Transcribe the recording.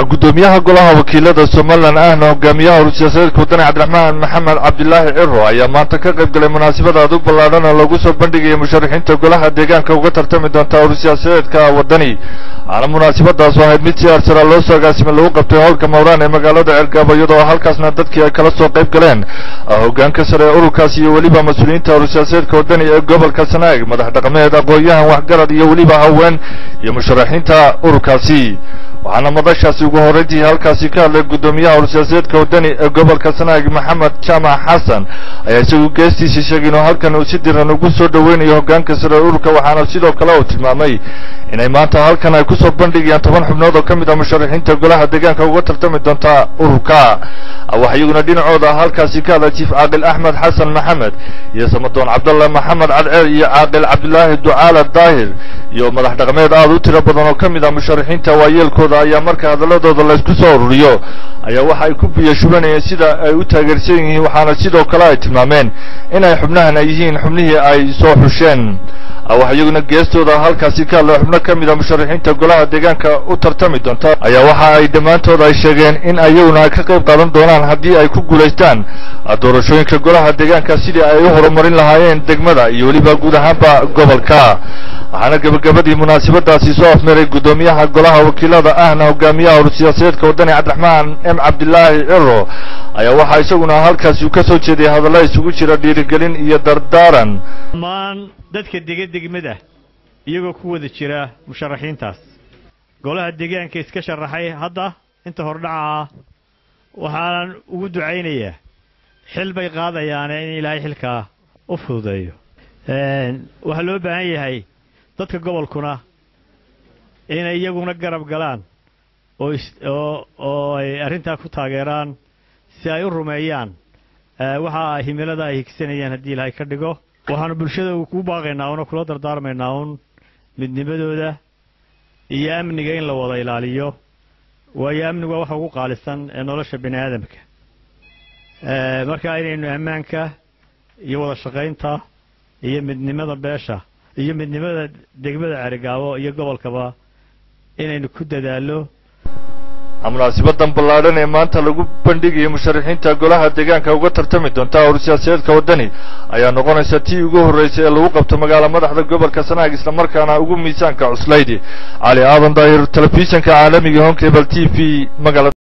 gudoomiyaha golaha wakiilada Soomaaliland ahna hogaamiyaha urursiyaasada wadani Cabdiraxmaan Maxamed Cabdilaahi Ciro ayaa maanta ka qayb galay munaasabad aad u ballaaran oo lagu soo bandhigay musharaxiinta golaha deegaanka uga tartami doonta urursiyaasada wadani. Ana munaasabadaas oo ahayd mid si arsara loo soo agaasimay lagu qabtay howlka Mawraan ee magaalada Cergaabo iyadoo halkaasna dadkii ay kala soo qayb galeen hoggaanka sare ururkaasi iyo waliba mas'uuliyiinta urursiyaasada wadani ee gobolka Sanaag, madax dhaqameed, aqoonyahan, waxgarad iyo waliba haween iyo musharaxiinta ururkaasi. waxaana madashaasi ugu horeyntii halkaasi ka hadlay gudoomiyaha urursiyaasada wadani ee gobolka Sanaag Maxamed Jaamac Xasan ayaa isagu geestiisa sheegay inuu halkan uu si diiran ugu soo dhaweynayo hoggaanka sare ururka, waxaana sidoo kale uu tilmaamay inay maanta halkan ay ku soo bandhigayaan 10 xubnood oo ka mid ah musharaxiinta golaha deegaanka uga tartami doonta ururka. waxayaguna dhinacooda halkaasi ka hadlay Chief Caaqil Axmed Xasan Maxamed iyo Samadoon Cabdulla Maxamed Cadceer iyo Caaqil Cabdulaahi Ducaale Daahir iyo madax dhaqameed aad u tiro badan oo ka mid ah musharaxiinta waayeelkooda ayaa marka hadaladooda la isku soo ururiyo ayaa waxa ay ku biyashubanayeen sida ay u taageersan yihiin, waxaana sidoo kale ay tilmaameen inay xubnahan ay yihiin xubnihii ay soo xusheen. waxayaguna geestooda halkaasi ka hadlay xubno ka mid ah musharaxiinta golaha deegaanka u tartami doonta ayaa waxa ay dhammaantood ay sheegeen in ayaguna ka qayb qaadan doonaan haddii ay ku guulaystaan doorashooyinka golaha deegaanka sidii ay u horumarin lahaayeen degmada iyo weliba guud ahaanba gobolka. waxaana gabagabadii munaasabadaasi soo afmeeray gudoomiyaha golaha wakiilada ahna hogaamiyaha urursiyaasada wadani Cabdiraxmaan Cabdilaahi Ciro ayaa waxa isaguna halkaasi ka soo jeeday hadallo isugu jira dhiirigelin iyo dardaaran dhammaan dadka degmada iyagoo ku wada jira musharaxiintaas golaha deegaanka iska sharaxay hadda inta hordhaca waxaan ugu ducaynayaa xil bay qaadayaan in Ilaahay xilka u fududeeyo. waxa loo baahan yahay dadka gobolkuna inay iyaguna garab galaan oo ay arrinta ku taageeraan si ay u rumeeyaan waxa himilada ay higsanayaan haddii Ilaahay ka dhigo. waxaanu bulshada ku baaqaynaa oo kula dardaarmaynaa midnimadooda iyo amniga in la wada ilaaliyo, waayo amnigu waa waxa ugu qaalisan ee nolosha bini'aadamka. marka inaynu ammaanka iyo wada shaqaynta iyo midnimada beesha iyo midnimada degmada Cergaabo iyo gobolkaba inaynu ku dadaalo. munaasabadan ballaaran ee maanta lagu bandhigay musharaxiinta golaha deegaanka uga tartami doonta urursiyaasada wadani ayaa noqonaysa tii ugu horeysay ee lagu qabto magaalada madaxda gobolka Sanaag isla markaana ugu miisaanka cuslayd. Ali Aadan Daahir, telefishinka caalamiga Home Cable TV magaalada